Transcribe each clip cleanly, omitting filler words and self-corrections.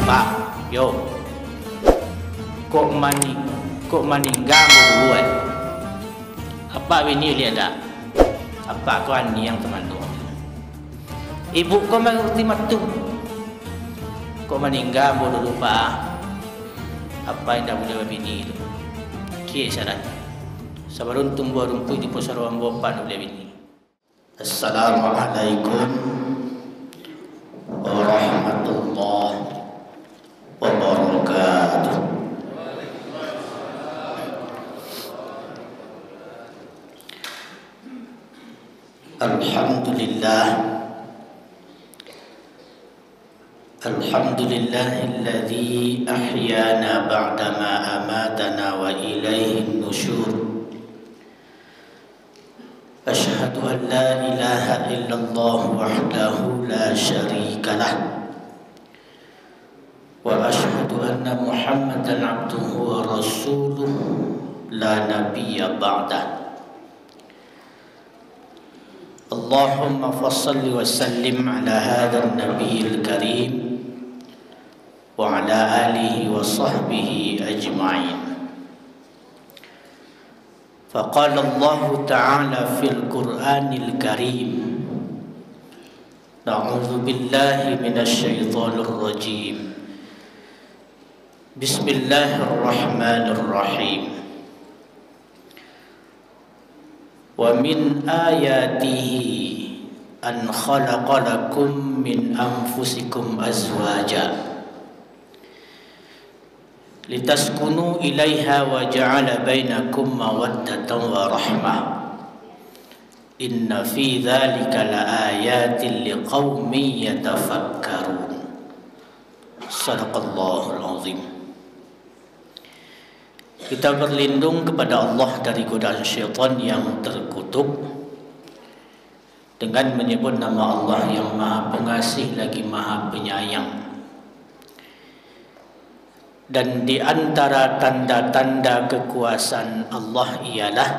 Pak, yo. Kok maninggal dulu Apa ini lihat dah? Apa kau ni yang teman tu? Ibu kau mengerti matu. Kok meninggal dulu Pak? Apa yang dah boleh bini tu? Kiai syarat. Sabarun tumbuh rumput di pusarwan bapak boleh bini. Assalamualaikum warahmatullahi wabarakatuh. Alhamdulillahilladzi ahyana ba'dama amatana wa ilaihin nusyur. Asyhadu an la ilaha illallah wahdahu la syarika lah wa asyhadu anna Muhammadan abduhu wa rasuluh la nabiyya ba'dah. Allahumma fassalli wa sallim ala hadha an-nabiyil karim wa ala alihi wa sahbihi ajma'in. Faqala Allah Ta'ala fil Qur'anil Karim, na'udzu billahi minasy syaithanir rajim. Bismillahirrahmanirrahim. Wa min ayatihi an khalaqa lakum min anfusikum azwaja litaskunu ilaiha wa ja'ala bainakum mawaddatan wa rahmah. Inna fi dzalika laayatin liqaumin yatafakkarun. Shadaqallahul azim. Kita berlindung kepada Allah dari godaan syaitan yang terkutuk dengan menyebut nama Allah yang Maha Pengasih lagi Maha Penyayang. Dan di antara tanda-tanda kekuasaan Allah ialah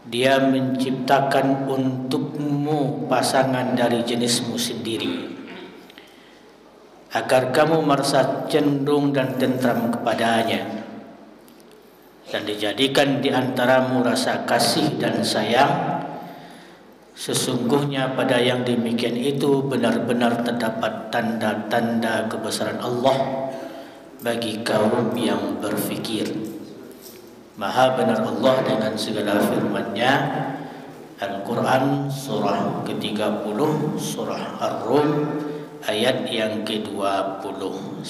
Dia menciptakan untukmu pasangan dari jenismu sendiri, agar kamu merasa cenderung dan tentram kepadanya, dan dijadikan di antaramu rasa kasih dan sayang. Sesungguhnya pada yang demikian itu benar-benar terdapat tanda-tanda kebesaran Allah bagi kaum yang berfikir. Maha benar Allah dengan segala firman-Nya. Al-Quran surah ke-30, surah Ar-Rum ayat yang ke-21.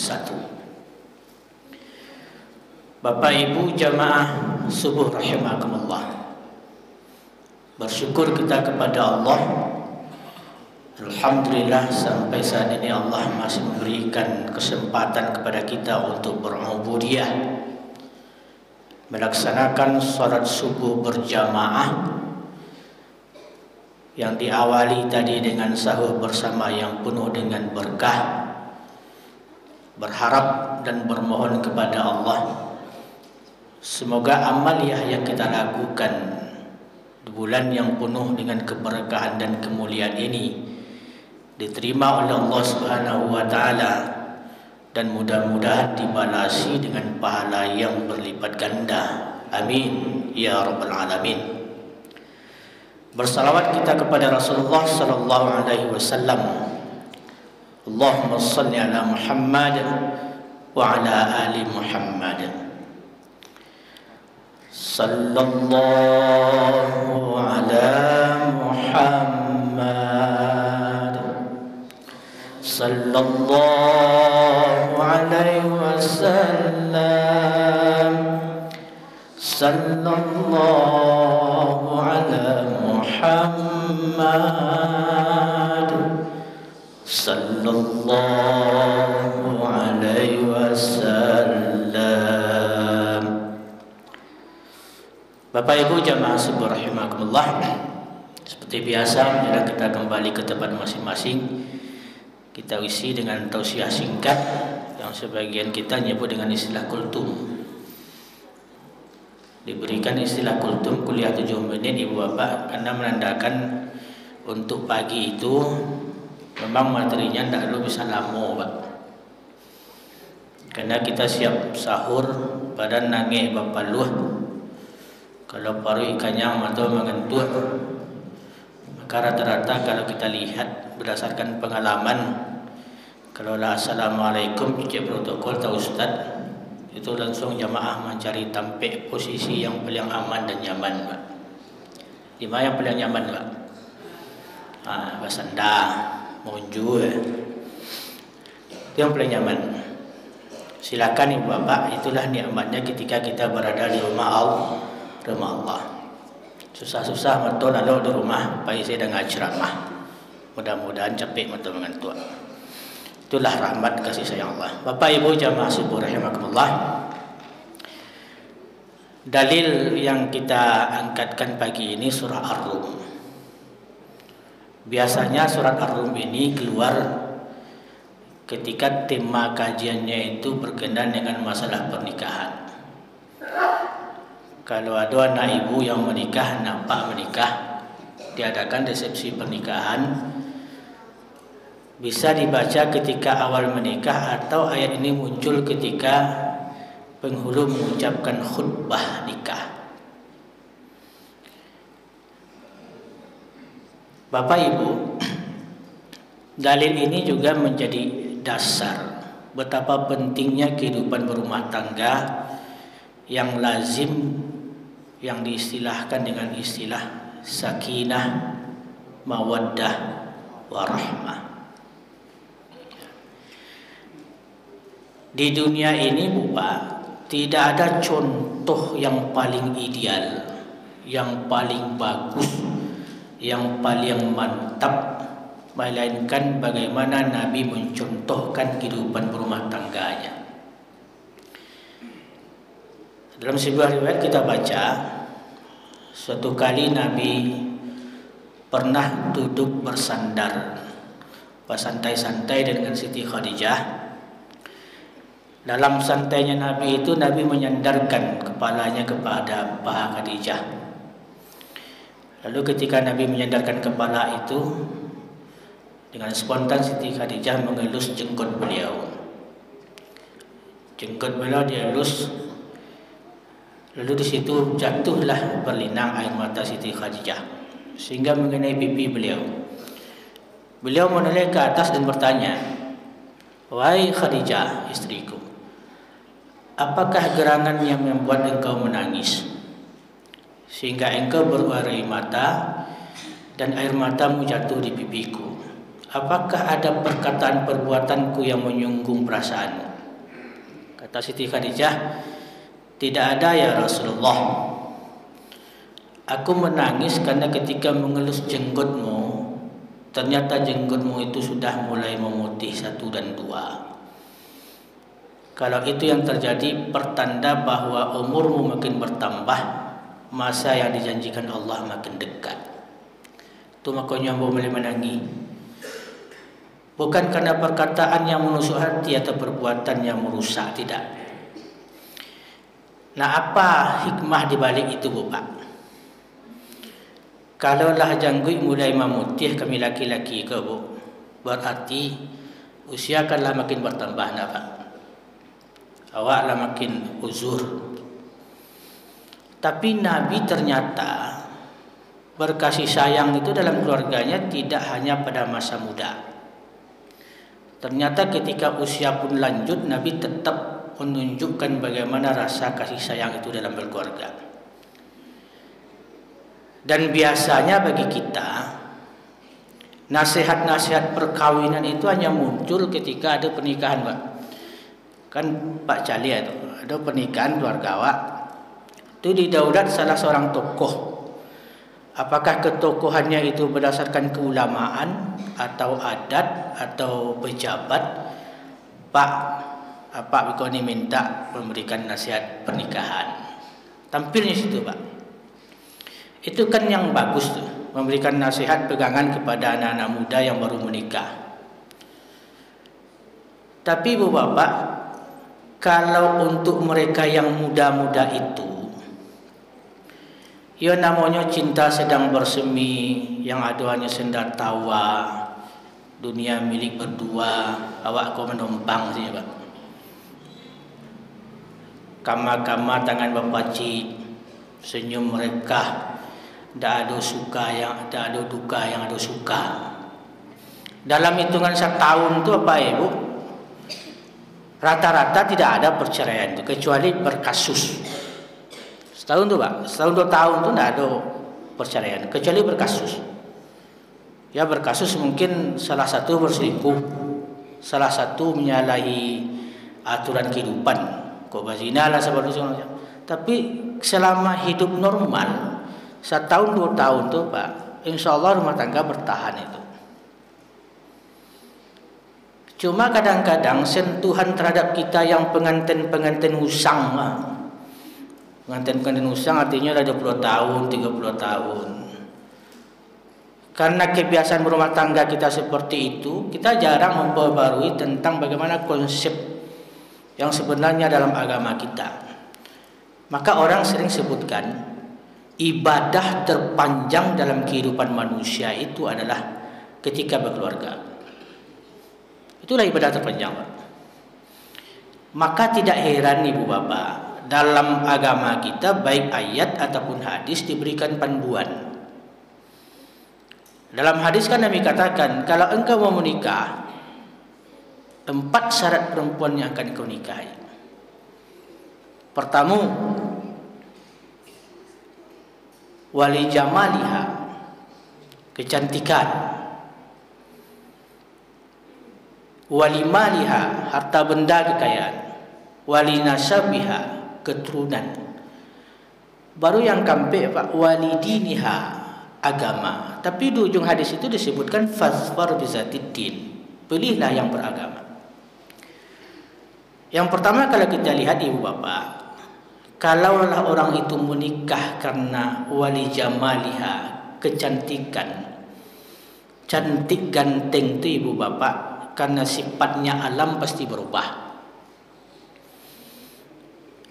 Bapak Ibu jamaah subuh rahimakumullah, bersyukur kita kepada Allah. Alhamdulillah sampai saat ini Allah masih memberikan kesempatan kepada kita untuk berubudiyah, melaksanakan salat subuh berjamaah yang diawali tadi dengan sahur bersama yang penuh dengan berkah. Berharap dan bermohon kepada Allah, semoga amaliyah yang kita lakukan di bulan yang penuh dengan keberkahan dan kemuliaan ini diterima oleh Allah Subhanahu wa Ta'ala, dan mudah-mudahan dibalasi dengan pahala yang berlipat ganda. Amin ya rabbal alamin. Bersalawat kita kepada Rasulullah sallallahu alaihi wasallam. Allahumma shalli ala Muhammad wa ala ali Muhammad. Sallallahu ala Muhammad, sallallahu alaihi wasallam, sallallahu ala Muhammad, sallallahu alaihi wasallam. Bapak Ibu jamaah subuh rahimakumullah, seperti biasa menjelang kita kembali ke tempat masing-masing, kita isi dengan tausiah singkat yang sebagian kita nyebut dengan istilah kultum. Diberikan istilah kultum kuliah 7 menit Ibu Bapak karena menandakan untuk pagi itu memang materinya tidak perlu bisa lama Pak. Karena kita siap sahur, badan nangis bapaluh. Kalau paru ikannya atau mengentur, maka rata-rata kalau kita lihat berdasarkan pengalaman, kalau lah assalamualaikum cek protokol tahu ustaz, itu langsung jamaah mencari tampik posisi yang paling aman dan nyaman, Pak. Di mana yang paling nyaman, Pak? Basanda, monju, itu yang paling nyaman. Silakan ibu bapak, itulah nikmatnya ketika kita berada di rumah Allah. Susah-susah betul lalu di rumah, pagi saya dah ceramah. Mudah-mudahan capek betul mengantuk. Itulah rahmat kasih sayang Allah. Bapak Ibu jamaah subuh rahimakumullah. Dalil yang kita angkatkan pagi ini surah Ar-Rum. Biasanya surat Ar-Rum ini keluar ketika tema kajiannya itu berkenaan dengan masalah pernikahan. Kalau ada anak ibu yang menikah, anak pak menikah, diadakan resepsi pernikahan, bisa dibaca ketika awal menikah atau ayat ini muncul ketika penghulu mengucapkan khutbah nikah. Bapak Ibu, dalil ini juga menjadi dasar betapa pentingnya kehidupan berumah tangga yang lazim, yang diistilahkan dengan istilah sakinah, mawaddah, warahmah. Di dunia ini Bapak, tidak ada contoh yang paling ideal, yang paling bagus, yang paling mantap, melainkan bagaimana Nabi mencontohkan kehidupan berumah tangganya. Dalam sebuah riwayat kita baca, suatu kali Nabi pernah duduk bersandar, bersantai-santai dengan Siti Khadijah. Dalam santainya Nabi itu, Nabi menyandarkan kepalanya kepada paha Khadijah. Lalu ketika Nabi menyandarkan kepala itu, dengan spontan Siti Khadijah mengelus jenggot beliau. Jenggot beliau dielus. Lalu di situ jatuhlah berlinang air mata Siti Khadijah sehingga mengenai pipi beliau. Beliau menoleh ke atas dan bertanya, "Wahai Khadijah, istriku, apakah gerangan yang membuat engkau menangis sehingga engkau berurai mata dan air matamu jatuh di pipiku? Apakah ada perkataan perbuatanku yang menyinggung perasaanmu?" Kata Siti Khadijah, "Tidak ada ya Rasulullah. Aku menangis karena ketika mengelus jenggotmu, ternyata jenggotmu itu sudah mulai memutih 1 dan 2. Kalau itu yang terjadi, pertanda bahwa umurmu makin bertambah, masa yang dijanjikan Allah makin dekat." Itu makanya boleh menangis. Bukan karena perkataan yang menusuk hati atau perbuatan yang merusak, tidak. Nah, apa hikmah di balik itu, Bapak? Kalaulah janggut mulai memutih kami laki-laki ke, Bu, berarti usia akanlah makin bertambah, nak, Pak. Awaklah makin uzur. Tapi Nabi ternyata berkasih sayang itu dalam keluarganya tidak hanya pada masa muda. Ternyata ketika usia pun lanjut, Nabi tetap menunjukkan bagaimana rasa kasih sayang itu dalam berkeluarga. Dan biasanya bagi kita, nasihat-nasihat perkawinan itu hanya muncul ketika ada pernikahan, Pak. Kan Pak Cali itu, ada pernikahan keluarga awak, itu didaulat salah seorang tokoh. Apakah ketokohannya itu berdasarkan keulamaan atau adat atau pejabat? Pak Biko ini minta memberikan nasihat pernikahan. Tampilnya situ, Pak. Itu kan yang bagus tuh, memberikan nasihat pegangan kepada anak-anak muda yang baru menikah. Tapi Ibu Bapak, kalau untuk mereka yang muda-muda itu, ya namanya cinta sedang bersemi, yang ada hanya senda tawa, dunia milik berdua, awak kau menumpang sini, Pak. Kama-kama tangan bapa cik, senyum mereka, tak ada suka yang tak ada duka yang ada suka. Dalam hitungan setahun tu apa ibu? Rata-rata tidak ada perceraian tu kecuali berkasus. Setahun tu pak, setahun 2 tahun tu tidak ada perceraian kecuali berkasus. Ya berkasus mungkin salah satu berselingkuh, salah satu menyalahi aturan kehidupan, kok berzina lah sebagainya. Tapi selama hidup normal 1 tahun 2 tahun tu pak, insya Allah rumah tangga bertahan itu. Cuma kadang-kadang sentuhan terhadap kita yang pengantin-pengantin usang lah. Pengantin-pengantin usang artinya dah 20 tahun, 30 tahun. Karena kebiasaan berumah tangga kita seperti itu, kita jarang memperbarui tentang bagaimana konsep yang sebenarnya dalam agama kita. Maka orang sering sebutkan ibadah terpanjang dalam kehidupan manusia itu adalah ketika berkeluarga. Itulah ibadah terpanjang. Maka tidak heran ibu bapak, dalam agama kita baik ayat ataupun hadis diberikan panduan. Dalam hadis kan Nabi katakan, kalau engkau mau menikah, 4 syarat perempuan yang akan kau nikahi. Pertama, wali jamaliha, kecantikan. Wali maliha, harta benda kekayaan. Wali nasabiha, keturunan. Baru yang keempat pak, wali diniha, agama. Tapi di ujung hadis itu disebutkan fasfar bizatiddin, pilihlah yang beragama. Yang pertama kalau kita lihat ibu bapak, kalaulah orang itu menikah karena wali jamaliha, kecantikan, cantik ganteng itu ibu bapak, karena sifatnya alam pasti berubah.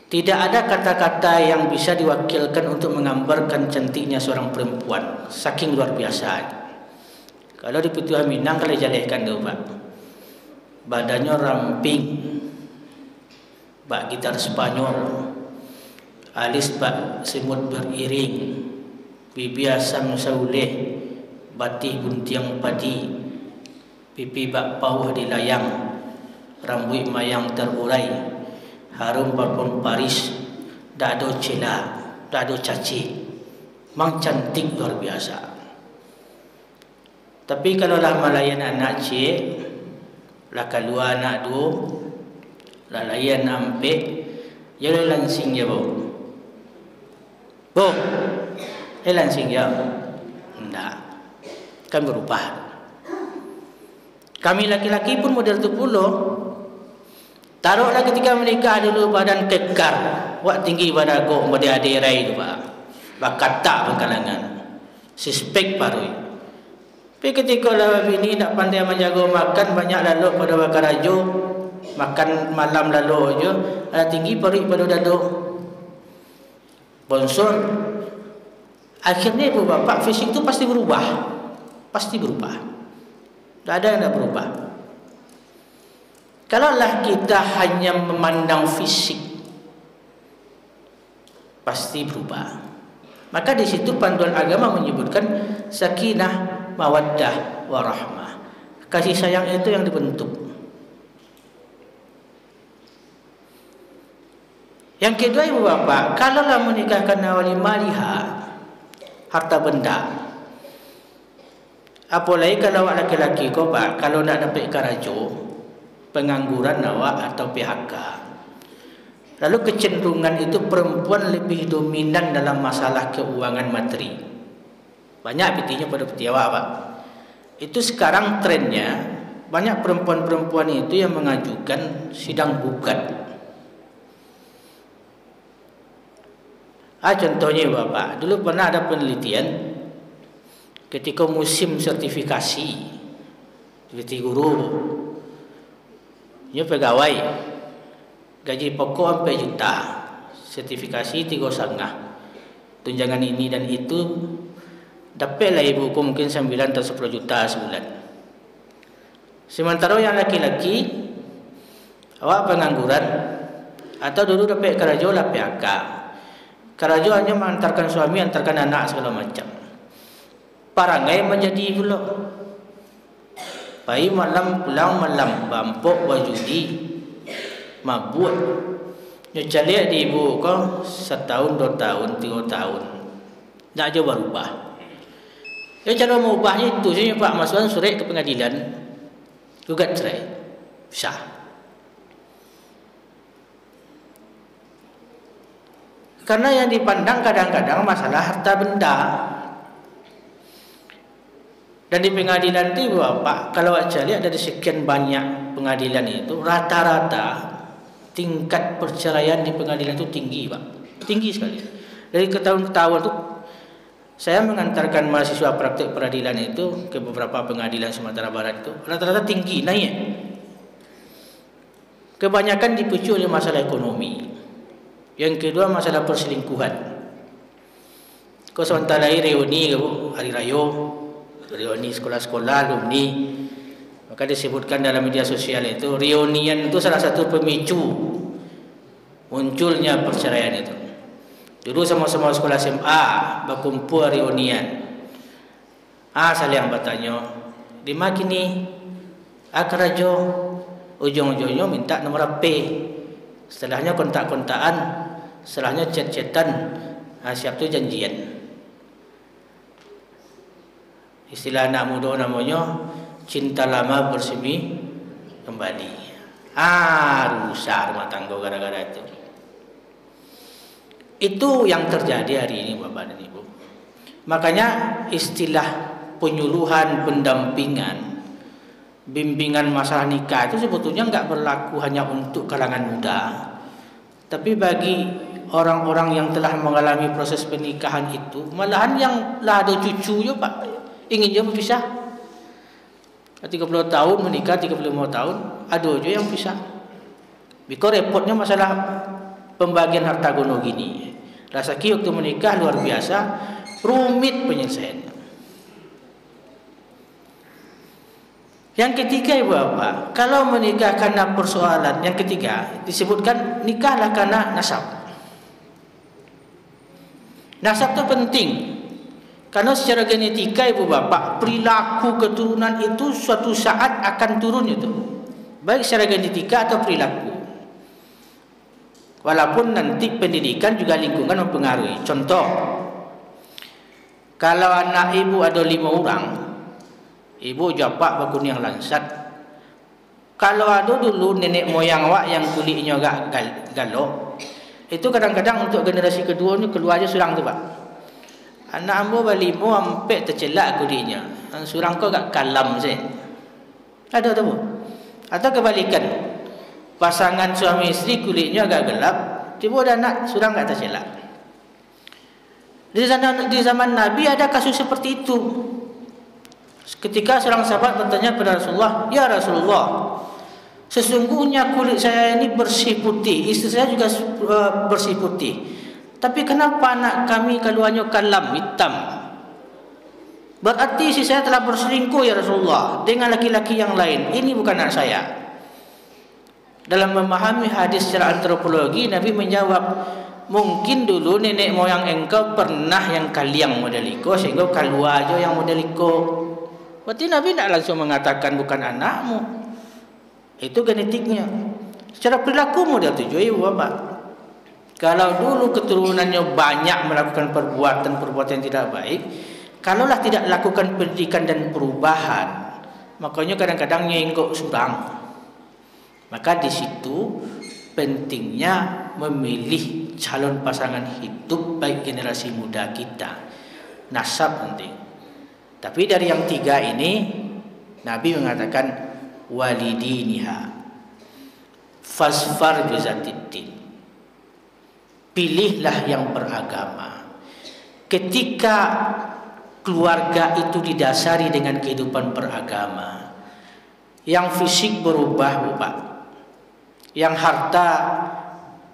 Tidak ada kata-kata yang bisa diwakilkan untuk menggambarkan cantiknya seorang perempuan, saking luar biasa. Kalau di Petua Minang kalau jalehkan tu pak, badannya ramping, bak gitar Spanyol, alis bak semut beriring, bibi asam sauleh, batih buntiang padi, pipi bak pauh di layang, rambut mayang terurai, harum parfum Paris, tak ada celah, tak ada caci, memang cantik luar biasa. Tapi kalau lah malayan anak cik, lah keluar anak tu, lah layan ampek, jadi langsing ya bu, langsing ya, enggak, kan berubah. Kami laki-laki pun model tu pula. Taruhlah ketika menikah dulu badan kekar, wak tinggi pada go model adirai tu pak, bakat tak pengkalangan, suspek baru. Tapi ketika lah bini nak pandai menjaga makan, banyak lalu pada bakar ajo, makan malam lalu aja, ada tinggi perut pada dado, bonsor. Akhirnya ibu bapak fisik tu pasti berubah, tak ada yang tak berubah. Kalaulah kita hanya memandang fisik, pasti berubah. Maka di situ panduan agama menyebutkan sakinah, mawaddah, warahmah. Kasih sayang itu yang dibentuk. Yang kedua ibu bapak, kalaulah menikahkan wali maliha, harta benda. Apalagi kalau laki-laki kau pak, kalau nak dapat karajo, pengangguran awak atau PHK. Lalu kecenderungan itu perempuan lebih dominan dalam masalah keuangan materi. Banyak petinya pada peti awak pak. Itu sekarang trennya banyak perempuan-perempuan itu yang mengajukan sidang gugat. Contohnya bapak, dulu pernah ada penelitian ketika musim sertifikasi seperti guru. Ini pegawai gaji pokok 4 juta, sertifikasi 3,5, tunjangan ini dan itu, dapatlah ibuku mungkin 9 atau 10 juta sebulan. Sementara yang laki-laki awak pengangguran Atau dulu dapat karajo lah PHK. Karajo hanya mengantarkan suami, antarkan anak segala macam. Parangai menjadi pula. Pai malam pulang malam bampok wajudi mabuk. Nyocaliak di ibu kau 1 tahun, 2 tahun, 3 tahun. Tak jauh berubah. Cara mengubahnya itu saya Pak Maswan surat ke pengadilan, gugat cerai, sah. Karena yang dipandang kadang-kadang masalah harta benda. Dan di pengadilan itu Bapak, kalau saya lihat dari sekian banyak pengadilan itu, rata-rata tingkat perceraian di pengadilan itu tinggi Pak, tinggi sekali. Dari tahun ke tahun itu saya mengantarkan mahasiswa praktik peradilan itu ke beberapa pengadilan Sumatera Barat itu rata-rata tinggi, naik. Kebanyakan dipicu oleh masalah ekonomi. Yang kedua masalah perselingkuhan. Kau sementara reuni hari raya, reuni sekolah-sekolah, alumni. Maka disebutkan dalam media sosial itu reunian itu salah satu pemicu munculnya perceraian itu. Dulu sama-sama sekolah SMA berkumpul reunian. Saling bertanya, di mana kini? Karajo, ujung-ujungnya minta nomor HP. Setelahnya kontak-kontakan, setelahnya chat-chatan. Siap tu janjian. Istilah anak muda namanya cinta lama bersemi kembali. Rusak rumah tangga gara-gara itu. Itu yang terjadi hari ini Bapak dan Ibu. Makanya istilah penyuluhan, pendampingan, bimbingan masalah nikah itu sebetulnya enggak berlaku hanya untuk kalangan muda, tapi bagi orang-orang yang telah mengalami proses pernikahan itu, malahan yang lah ada cucu ya Pak, ingin dia berpisah. 30 tahun menikah, 35 tahun, ada aja yang pisah. Because repotnya masalah pembagian harta gono gini. Rasaki waktu menikah luar biasa rumit penyelesaiannya. Yang ketiga Ibu Bapak, kalau menikah karena persoalan, yang ketiga disebutkan nikahlah karena nasab. Nasab itu penting. Karena secara genetika Ibu Bapak, perilaku keturunan itu suatu saat akan turun itu. Baik secara genetika atau perilaku. Walaupun nanti pendidikan juga lingkungan mempengaruhi. Contoh, kalau anak ibu ada 5 orang, ibu japak bakun yang lansat. Kalau ada dulu nenek moyang awak yang kulitnya agak galok, itu kadang-kadang untuk generasi kedua ni keluar aja surang tu Pak. Anak ambo balimo ampe tercelak kulitnya, surang kau agak kalam sih. Ada tu Bu. Atau kebalikan, pasangan suami istri kulitnya agak gelap, tiba ada anak surang tak tercelak. Di zaman Nabi ada kasus seperti itu. Ketika seorang sahabat bertanya kepada Rasulullah, "Ya Rasulullah, sesungguhnya kulit saya ini bersih putih, istri saya juga bersih putih. Tapi kenapa anak kami keluarnya kalam, hitam? Berarti istri saya telah berselingkuh ya Rasulullah dengan laki-laki yang lain. Ini bukan anak saya." Dalam memahami hadis secara antropologi, Nabi menjawab, mungkin dulu nenek moyang engkau pernah yang kaliang modeliko sehingga keluar aja yang modeliko. Berarti Nabi tidak langsung mengatakan bukan anakmu. Itu genetiknya. Secara perilaku model tujuh Ibu Bapak. Kalau dulu keturunannya banyak melakukan perbuatan-perbuatan yang tidak baik, kalaulah tidak lakukan pendidikan dan perubahan, makanya kadang-kadang nyenggok surang. Maka di situ pentingnya memilih calon pasangan hidup baik generasi muda kita. Nasab penting. Tapi dari yang 3 ini Nabi mengatakan walidiniha fasfar bizatiddin. Pilihlah yang beragama. Ketika keluarga itu didasari dengan kehidupan beragama, yang fisik berubah Bapak, yang harta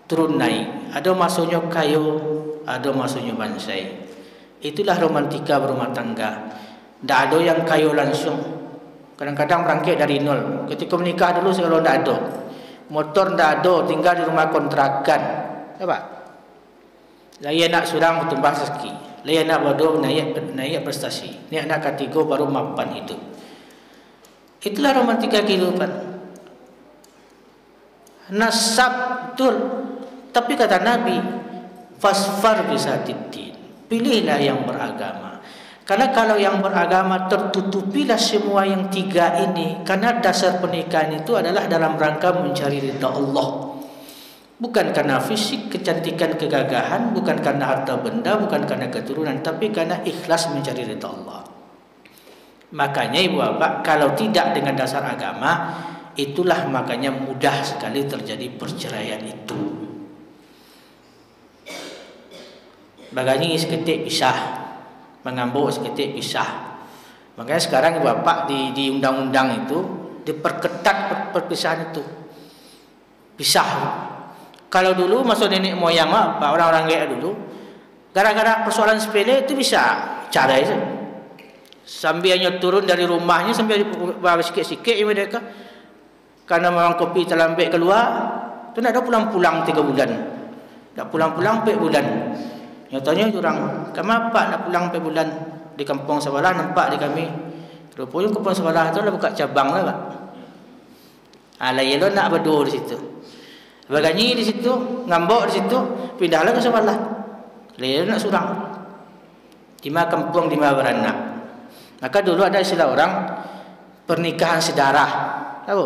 turun naik, ada masuknya kayu, ada masuknya bansai. Itulah romantika berumah tangga. Tidak ada yang kayu langsung. Kadang-kadang berangkat dari nol. Ketika menikah dulu selalu tidak ada. motor ndak ada, tinggal di rumah kontrakan. Apa? Laya nak surang bertumbah rezeki. Laya nak bodoh naik prestasi. Ni anak ketiga baru mapan hidup. Itulah romantika kehidupan. Nasab betul. Tapi kata Nabi, fasfar bisatidin. Pilihlah yang beragama. Karena kalau yang beragama tertutupilah semua yang tiga ini. Karena dasar pernikahan itu adalah dalam rangka mencari ridha Allah. Bukan karena fisik, kecantikan, kegagahan, bukan karena harta benda, bukan karena keturunan, tapi karena ikhlas mencari ridha Allah. Makanya ibu bapak, kalau tidak dengan dasar agama, itulah makanya mudah sekali terjadi perceraian itu. Bagani seketik pisah, mengambuk seketik pisah. Makanya sekarang ibu bapak di undang-undang itu diperketat perpisahan itu. Pisah. Kalau dulu masuk nenek moyang apa orang-orang kayak dulu, gara-gara persoalan sepele itu bisa cerai saja. Sambil hanya turun dari rumahnya sambil bawa sikit-sikit mereka. Karena memang kopi terlambat keluar, tu nak ada pulang-pulang 3 bulan. Tak pulang-pulang 4 bulan. Nyatanya orang, kenapa nak pulang 4 bulan di kampung sebelah, nampak di kami. Rupanya kampung sebelah tu dah buka cabang lah pak. Alayelo nak berdua di situ. Baganyi di situ, ngambok di situ, pindahlah ke sebelah. Alayelo nak surang. 5 kampung 5 beranak. Maka dulu ada istilah orang pernikahan sedarah. Tahu?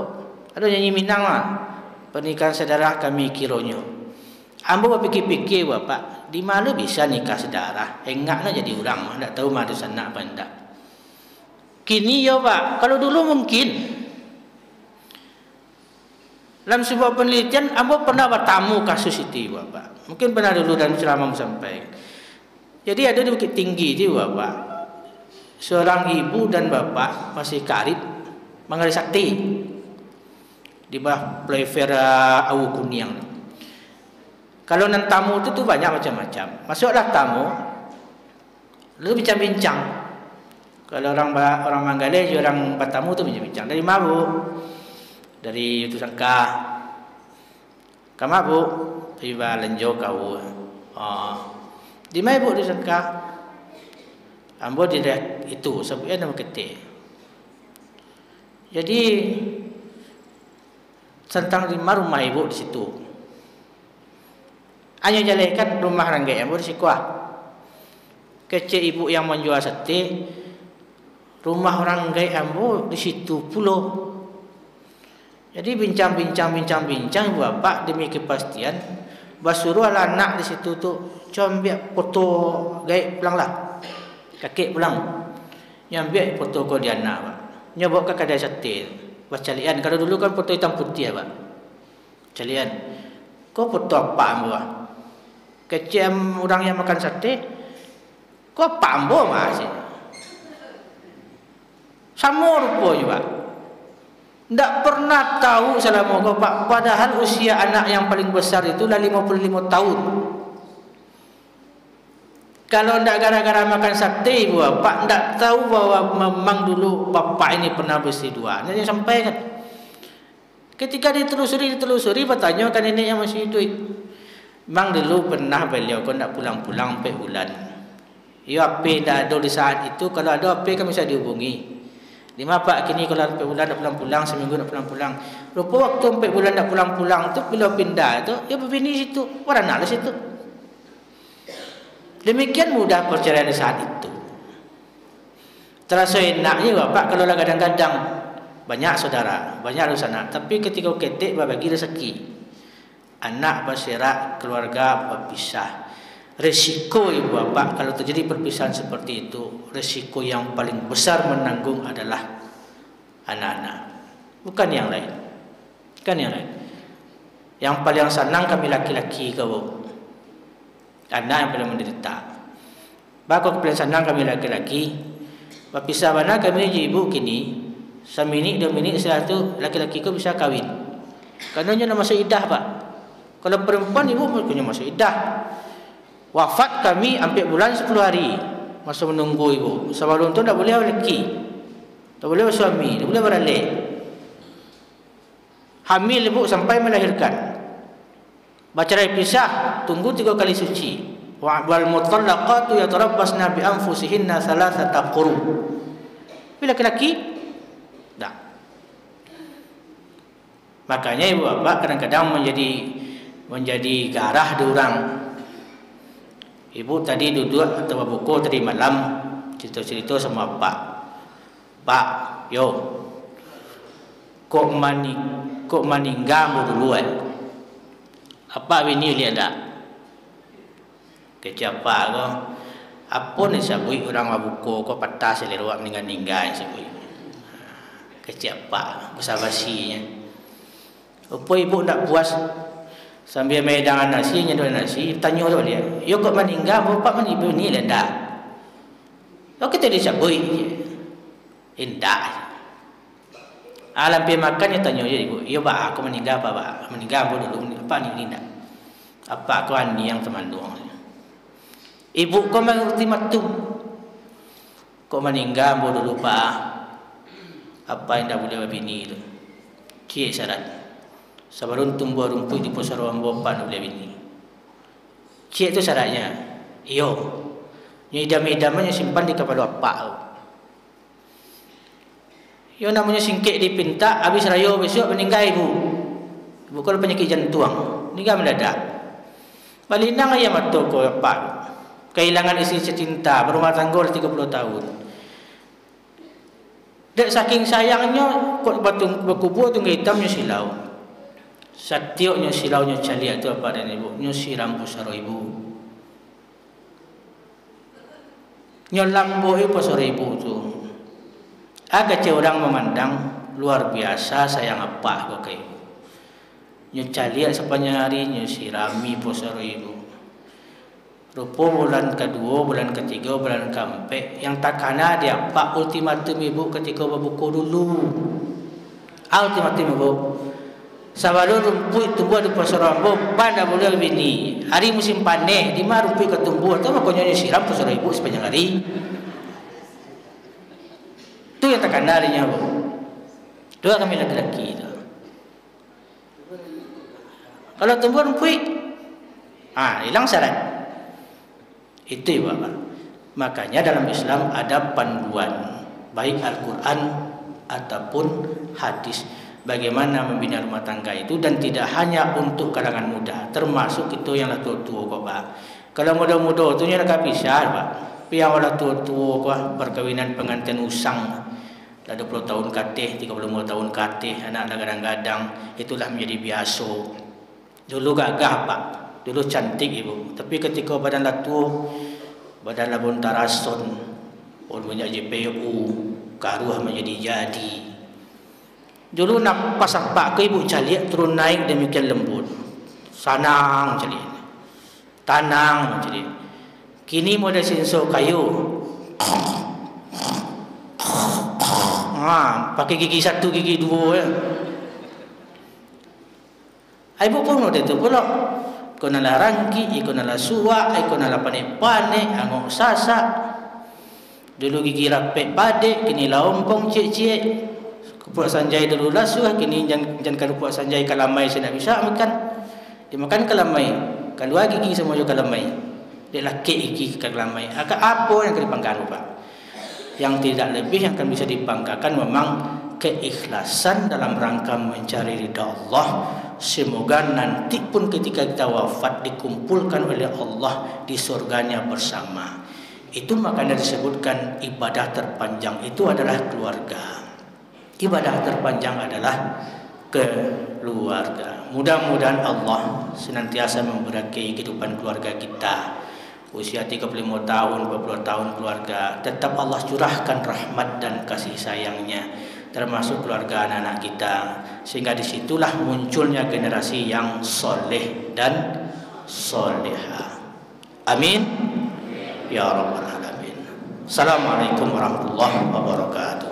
Ada nyanyi Minang lah. Pernikahan sedarah kami kironyo. Ambo berfikir-fikir bapak, di mana bisa nikah sedarah? Engaklah jadi orang, tak tahu mana sana apa enggak. Kini ya pak, kalau dulu mungkin. Dalam sebuah penelitian, ambo pernah bertamu kasus itu bapak. Mungkin pernah dulu dalam ceramah sampai. Jadi ada di Bukit Tinggi itu bapak. Seorang ibu dan bapak masih karib mengali sakti di bawah playfair Awu Kuniang. Kalau nan tamu itu tuh banyak macam-macam. Masuklah tamu, lalu bincang-bincang. Kalau orang Manggale, orang bertamu tu bincang-bincang. Dari mana bu? Dari utusan kah? Kamu bu? Iba lenjo kau. Di mana bu utusan kah? Ambo direct itu sampai nama ketik. Jadi tentang 5 rumah ibu di situ. Hanya jalekan rumah ranggai ambo di Sikuah. Kecil ibu yang menjual sate, rumah orang ranggai ambo di situ pulau. Jadi bincang ibu bapak demi kepastian. Basuruh anak di situ tu, coba foto gay pulang lah. Kakek pulang, nyambil foto kau dia anak, pak. Nyoba ke kedai sate, buat calian. Kalau dulu kan foto hitam putih, pak. Calian, kau foto apa ambo? Kecil orang yang makan sate, kau apa ambo masih? Sama rupanya, pak. Tak pernah tahu selama kau, pak. Padahal usia anak yang paling besar itu dah 55 tahun. Kalau tidak gara-gara makan sate ibu bapak tidak tahu bahwa memang dulu bapak ini pernah bersih dua. Nanti sampaikan. Ketika ditelusuri bertanya kan nenek yang masih hidup. Memang dulu pernah beliau kan tidak pulang-pulang 4 bulan. Ya apa tidak ada di saat itu. Kalau ada apa kan bisa dihubungi. Lima pak kini kalau 4 bulan tidak pulang-pulang, seminggu tidak pulang-pulang. Rupa waktu 4 bulan tidak pulang-pulang itu beliau pindah itu, ya berbini situ, warna lah situ. Demikian mudah perceraian di saat itu. Terasa enaknya bapak kalau kadang-kadang banyak saudara, banyak urusan. Tapi ketika ketik bagi rezeki, anak berserak, keluarga berpisah. Resiko ibu bapak kalau terjadi perpisahan seperti itu, resiko yang paling besar menanggung adalah anak-anak, bukan yang lain. Bukan yang lain. Yang paling senang kami laki-laki kau. Anak yang paling menderita. Bakal paling senang kami laki-laki. Berpisah mana kami ibu kini. Seminit 2 minit setelah itu laki-laki kau bisa kahwin. Kerana dia nak masuk iddah pak. Kalau perempuan ibu punya masuk iddah. Wafat kami hampir bulan 10 hari. Masa menunggu ibu. Sebelum tu tak boleh lelaki. Tak boleh suami. Tak boleh beralih. hamil ibu sampai melahirkan. Bercerai pisah, tunggu 3 kali suci. Wal mutallaqatu yatarabbasna bi anfusihinna thalathata quru. Bila laki-laki dah. Makanya ibu bapak kadang-kadang menjadi garah diorang. Ibu tadi duduk atau buku tadi malam cerita-cerita sama Pak, yo. Kok meninggal dulu Apa bini lihat tak? Kecapa ko. Apa ni sabui orang mabuko ko patah seleruak ninggal sabui. Kecapa basa-basinya. Apa ibu nak puas sambil medangan nasi, nyedol nasi, tanya tu dia. Yo kok meninggal bapak ibu ni lihat tak? Lo kita disabui. Indah. Alam pergi makan dia tanya je ibu. Ya pak, aku meninggal apa pak? Meninggal apa dulu? Apa ni tak? Apa aku ni yang termandung? Ibu kau mengerti matum. Kau meninggal apa dulu pak? Apa yang dah boleh bini tu? Cik syarat. Sebelum tumbuh rumput di pusar orang bapak boleh bini. Cik tu syaratnya. Iyo. Ni idam-idamnya simpan di kepala pak tu. Yang namanya singkit dipinta, habis raya besok meninggal ibu. Ibu kalau penyakit jantung, meninggal mendadak. Balinang ayam atau kau pak. Kehilangan istri secinta, berumah tangga 30 tahun. Dek saking sayangnya, kau batung berkubur tu hitamnya silau. Satioknya silaunya caliak tu apa dan ibu, nyusiram pusaro ibu. Nyolambo ibu pusaro ibu tu. Agak orang memandang luar biasa sayang apa kau ke ibu. Nyucaliak sepanjang hari nyusirami posaro ibu. Rupa bulan kedua, bulan ketiga, bulan keempat yang tak kena dia pak ultimatum ibu ketika berbuku dulu. Ultimatum ibu. Sebelum rumput tumbuh di posaro ibu, pada boleh bini. Hari musim panen, di mana rumput ketumbuh atau makanya nyusiram posaro ibu sepanjang hari. Itu yang tak kandarinya bu. Dua kami laki-laki itu. Kalau tumbuh rumput, hilang syarat. Itu ya bapak. Makanya dalam Islam ada panduan baik Al-Quran ataupun hadis bagaimana membina rumah tangga itu, dan tidak hanya untuk kalangan muda, termasuk itu yang lah tua-tua bapak. Kalau muda-muda itu nya nak pisah pak. Yang orang tua-tua apa perkahwinan pengantin usang dah 20 tahun katih, 35 tahun katih, anak gadang-gadang, itulah menjadi biasa. Dulu gagah pak, dulu cantik ibu, tapi ketika badan latu, badan labun tarason, pun banyak JPU, karuah menjadi jadi. Dulu nak pasang pak ke ibu caliak turun naik demikian lembut, sanang caliak, tanang caliak. Kini model sensor kayu. Pakai gigi 1, gigi 2 ya. Ibu pun model tu pula. Kau nala rangki, kau nala suak, kau nala panik-panik, angok sasak. Dulu gigi rapek padek, kini laompong cik-cik. Kepuak sanjai dulu lasuh, kini jangan kepuak sanjai kalamai saya nak bisa makan. Dia makan kalamai. Kalau gigi semua juga kalamai. Dia laki iki kelamai. Apa yang akan dibanggakan Pak? Yang tidak lebih yang akan bisa dibanggakan memang keikhlasan dalam rangka mencari ridha Allah. Semoga nanti pun ketika kita wafat dikumpulkan oleh Allah di surganya bersama. Itu makanya disebutkan ibadah terpanjang itu adalah keluarga. Ibadah terpanjang adalah keluarga. Mudah-mudahan Allah senantiasa memberkahi kehidupan keluarga kita. Usia 35 tahun, 40 tahun keluarga, tetap Allah curahkan rahmat dan kasih sayangnya, termasuk keluarga anak-anak kita, sehingga disitulah munculnya generasi yang soleh dan soleha. Amin ya rabbal alamin. Assalamualaikum warahmatullahi wabarakatuh.